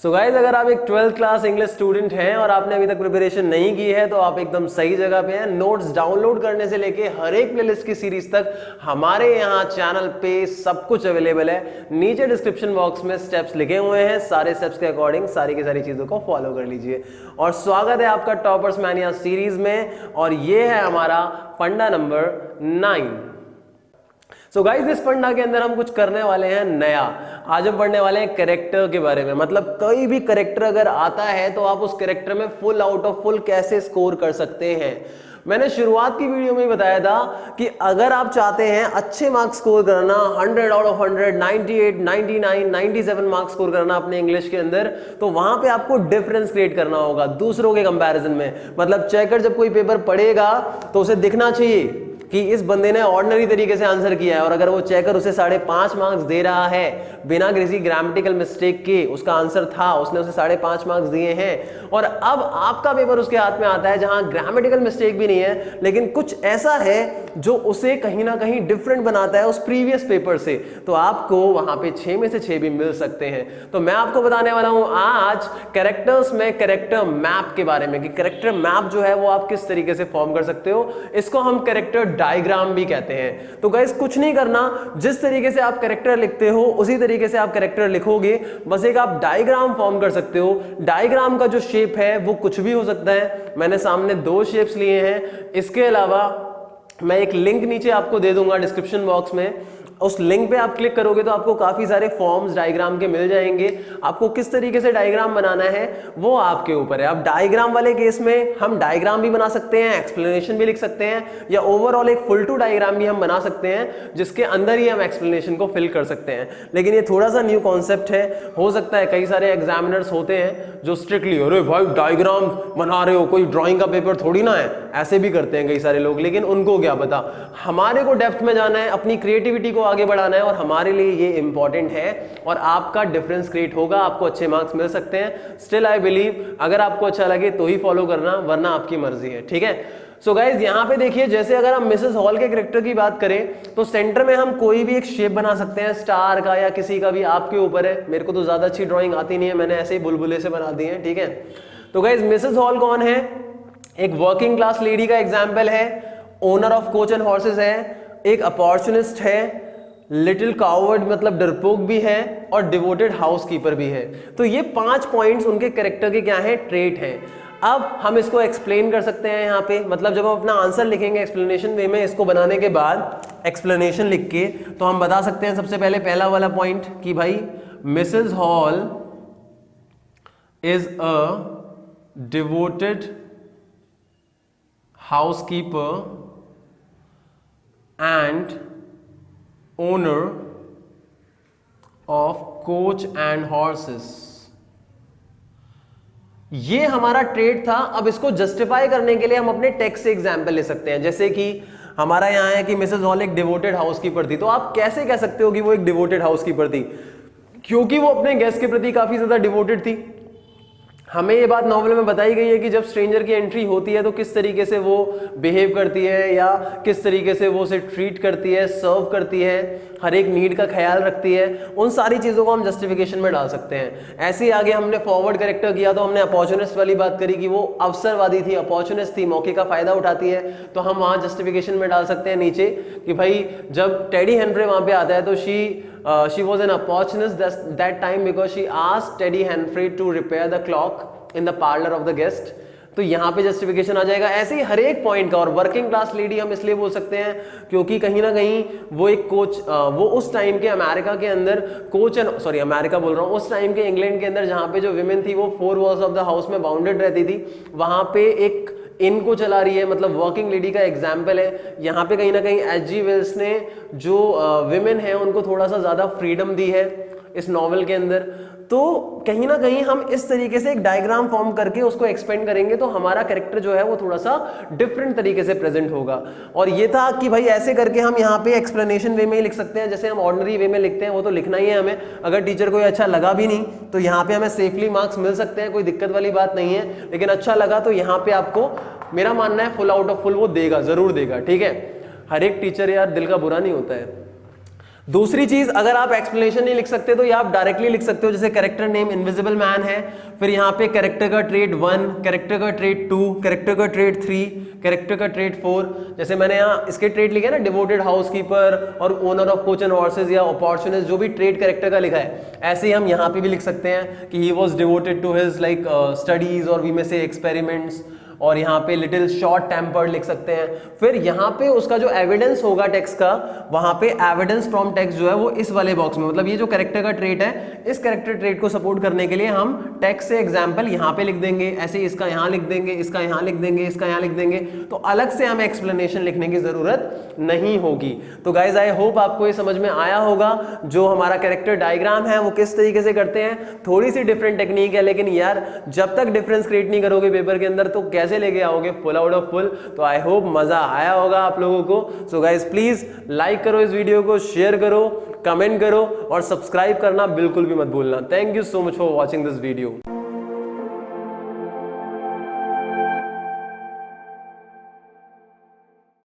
So guys, अगर आप एक 12th क्लास इंग्लिश स्टूडेंट हैं और आपने अभी तक प्रिपरेशन नहीं की है तो आप एकदम सही जगह पे हैं। नोट्स डाउनलोड करने से लेके हर एक प्लेलिस्ट की सीरीज तक हमारे यहाँ चैनल पे सब कुछ अवेलेबल है। नीचे डिस्क्रिप्शन बॉक्स में स्टेप्स लिखे हुए हैं, सारे स्टेप्स के अकॉर्डिंग सारी की सारी चीजों को फॉलो कर लीजिए। और स्वागत है आपका टॉपर्स मैनिया सीरीज में, और ये है हमारा फंडा नंबर 9। सो गाइस, इस फंडा के अंदर हम कुछ करने वाले हैं नया। आज हम पढ़ने वाले हैं कैरेक्टर के बारे में। मतलब कोई भी कैरेक्टर अगर आता है तो आप उस कैरेक्टर में फुल आउट ऑफ फुल कैसे स्कोर कर सकते हैं। मैंने शुरुआत की वीडियो में बताया था कि अगर आप चाहते हैं अच्छे मार्क्स स्कोर करना, 100 आउट ऑफ 100, 98, 99, 97 मार्क्स स्कोर करना अपने इंग्लिश के अंदर, तो वहां पे आपको डिफरेंस क्रिएट करना होगा दूसरों के कंपैरिजन में। मतलब चेकर जब कोई पेपर पढ़ेगा तो उसे दिखना चाहिए कि इस बंदे ने ऑर्डिनरी तरीके से आंसर किया है, और अगर वो चेकर उसे 5.5 मार्क्स दे रहा है बिना किसी ग्रामेटिकल मिस्टेक के, उसका आंसर था, उसने उसे 5.5 मार्क्स दिए हैं, और अब आपका पेपर उसके हाथ में आता है जहां ग्रामेटिकल मिस्टेक भी नहीं है लेकिन कुछ ऐसा है जो उसे कहीं ना कहीं डिफरेंट बनाता है उस प्रीवियस पेपर से, तो आपको वहां पे 6 में से 6 भी मिल सकते हैं। तो मैं आपको बताने वाला हूं आज कैरेक्टर्स में कैरेक्टर मैप के बारे में, कि कैरेक्टर मैप जो है वो आप किस तरीके से फॉर्म कर सकते हो। इसको हम कैरेक्टर डायग्राम भी कहते हैं। तो गाइस, कुछ नहीं करना, जिस तरीके से आप कैरेक्टर लिखते हो उसी तरीके से आप कैरेक्टर लिखोगे, बस एक आप डायग्राम फॉर्म कर सकते हो। डायग्राम का जो शेप है वो कुछ भी हो सकता है। मैंने सामने 2 शेप्स लिए हैं। इसके अलावा मैं एक लिंक नीचे आपको दे दूंगा डिस्क्रिप्शन बॉक्स में, उस लिंक पे आप क्लिक करोगे तो आपको काफी सारे फॉर्म्स डायग्राम के मिल जाएंगे। आपको किस तरीके से डायग्राम बनाना है वो आपके ऊपर है। अब डायग्राम वाले केस में हम डायग्राम भी बना सकते हैं, एक्सप्लेनेशन भी लिख सकते हैं, या ओवरऑल एक फुल टू डायग्राम भी हम बना सकते हैं जिसके अंदर ही हम एक्सप्लेनेशन को फिल कर सकते हैं। लेकिन ये थोड़ा सा न्यू कॉन्सेप्ट है। हो सकता है कई सारे एग्जामिनर्स होते हैं जो स्ट्रिक्टली, अरे भाई डायग्राम बना रहे हो, कोई ड्राइंग का पेपर थोड़ी ना है, ऐसे भी करते हैं कई सारे लोग। लेकिन उनको क्या पता, हमारे को डेप्थ में जाना है, अपनी क्रिएटिविटी को आगे बढ़ाना है, और हमारे लिए ये इंपॉर्टेंट है। और आपका डिफरेंस क्रिएट होगा, आपको अच्छे मार्क्स मिल सकते हैं। स्टिल आई बिलीव अगर आपको अच्छा लगे तो ही फॉलो करना, वरना आपकी मर्जी है। ठीक है। सो गाइज, यहां पे देखिए, जैसे अगर हम मिसेस हॉल के कैरेक्टर की बात करें तो सेंटर में हम कोई भी एक शेप बना सकते हैं, स्टार का या किसी का भी, आपके ऊपर है। मेरे को तो ज्यादा अच्छी ड्राइंग आती नहीं है, मैंने ऐसे ही बुलबुले से बना दी है। ठीक है। तो गाइज, मिसेस हॉल कौन है? एक वर्किंग क्लास लेडी का एग्जाम्पल है, owner of coach and horses है, एक अपॉर्चुनिस्ट है, लिटिल कावर्ड मतलब डरपोक भी है, और डिवोटेड हाउसकीपर भी है। तो ये 5 पॉइंट्स उनके कैरेक्टर के क्या है, ट्रेट हैं। अब हम इसको एक्सप्लेन कर सकते हैं यहाँ पे। मतलब जब हम अपना आंसर लिखेंगे एक्सप्लेनेशन वे में, इसको बनाने के बाद एक्सप्लेनेशन लिख के, तो हम बता सकते हैं सबसे पहले पहला वाला पॉइंट कि भाई Mrs hall is a devoted housekeeper and owner of coach and horses। ये हमारा ट्रेड था। अब इसको जस्टिफाई करने के लिए हम अपने टेक्स्ट से एग्जाम्पल ले सकते हैं। जैसे कि हमारा यहां है कि मिसेस हॉल एक डिवोटेड हाउसकीपर थी, तो आप कैसे कह सकते हो कि वो एक डिवोटेड हाउसकीपर थी? क्योंकि वो अपने गेस्ट के प्रति काफी ज्यादा डिवोटेड थी। हमें ये बात नॉवल में बताई गई है कि जब स्ट्रेंजर की एंट्री होती है तो किस तरीके से वो बिहेव करती है, या किस तरीके से वो उसे ट्रीट करती है, सर्व करती है, हर एक नीड का ख्याल रखती है। उन सारी चीज़ों को हम जस्टिफिकेशन में डाल सकते हैं। ऐसे ही आगे हमने फॉरवर्ड कैरेक्टर किया तो हमने अपॉर्चुनिस्ट वाली बात करी कि वो अवसरवादी थी, अपॉर्चुनिस्ट थी, मौके का फायदा उठाती है, तो हम वहाँ जस्टिफिकेशन में डाल सकते हैं नीचे कि भाई जब टेडी हेनफ्रे वहाँ पे आता है तो she was an opportunist that time because she asked Teddy Henry to repair the clock in the parlor of the guest। तो यहाँ पे जस्टिफिकेशन आ जाएगा। ऐसे ही हर एक पॉइंट का। और वर्किंग क्लास लेडी हम इसलिए बोल सकते हैं क्योंकि कहीं ना कहीं वो एक कोच, वो उस टाइम के अमेरिका के अंदर कोच एंड अमेरिका बोल रहा हूँ, उस टाइम के इंग्लैंड के अंदर जहाँ पे जो विमेन थी वो 4 वॉल्स ऑफ द हाउस में बाउंडेड रहती थी, वहाँ पे एक इन को चला रही है। मतलब वर्किंग लेडी का एग्जाम्पल है। यहाँ पे कहीं ना कहीं H.G. वेल्स ने जो विमेन है उनको थोड़ा सा ज्यादा फ्रीडम दी है इस नॉवल के अंदर। तो कहीं ना कहीं हम इस तरीके से एक डायग्राम फॉर्म करके उसको एक्सपेंड करेंगे तो हमारा कैरेक्टर जो है वो थोड़ा सा डिफरेंट तरीके से प्रेजेंट होगा। और ये था कि भाई ऐसे करके हम यहाँ पे एक्सप्लेनेशन वे में ही लिख सकते हैं, जैसे हम ऑर्डिनरी वे में लिखते हैं वो तो लिखना ही है हमें। अगर टीचर को अच्छा लगा भी नहीं तो यहाँ पे हमें सेफली मार्क्स मिल सकते हैं, कोई दिक्कत वाली बात नहीं है। लेकिन अच्छा लगा तो यहाँ पे आपको, मेरा मानना है, फुल आउट ऑफ फुल वो देगा, जरूर देगा। ठीक है। हर एक टीचर यार दिल का बुरा नहीं होता है। दूसरी चीज, अगर आप एक्सप्लेनेशन नहीं लिख सकते तो ये आप डायरेक्टली लिख सकते हो, जैसे कैरेक्टर नेम इनविजिबल मैन है, फिर यहाँ पे कैरेक्टर का ट्रेड 1, कैरेक्टर का ट्रेड 2, कैरेक्टर का ट्रेड 3, कैरेक्टर का ट्रेड 4। जैसे मैंने यहाँ इसके ट्रेड लिखे ना, डिवोटेड हाउसकीपर और owner of coach and horses या अपॉर्चुनिस्ट, जो भी ट्रेड कैरेक्टर का लिखा है, ऐसे ही हम यहाँ पे भी लिख सकते हैं कि he was devoted to his like studies और वी में से एक्सपेरिमेंट्स, और यहाँ पे लिटिल शॉर्ट टेम्पर्ड लिख सकते हैं। फिर यहाँ पे उसका जो एविडेंस होगा टेक्स्ट का, वहां पे एविडेंस फ्रॉम टेक्स्ट जो है वो इस वाले बॉक्स में, मतलब ये जो कैरेक्टर का ट्रेट है, इस कैरेक्टर ट्रेट को सपोर्ट करने के लिए हम टेक्स्ट से एग्जांपल यहाँ पे लिख देंगे, ऐसे इसका यहाँ लिख देंगे, इसका यहाँ लिख देंगे, इसका यहाँ लिख देंगे, तो अलग से हमें एक्सप्लेनेशन लिखने की जरूरत नहीं होगी। तो गाइज आई होप आपको ये समझ में आया होगा, जो हमारा कैरेक्टर डायग्राम है वो किस तरीके से करते हैं। थोड़ी सी डिफरेंट टेक्निक है, लेकिन यार जब तक डिफरेंस क्रिएट नहीं करोगे पेपर के अंदर तो कैसे लेके आओगे फुल आउट ऑफ फुल। तो आई होप मजा आया होगा आप लोगों को। सो गाइज प्लीज लाइक करो इस वीडियो को, शेयर करो, कमेंट करो और सब्सक्राइब करना बिल्कुल भी मत भूलना। Thank you so much for watching this video.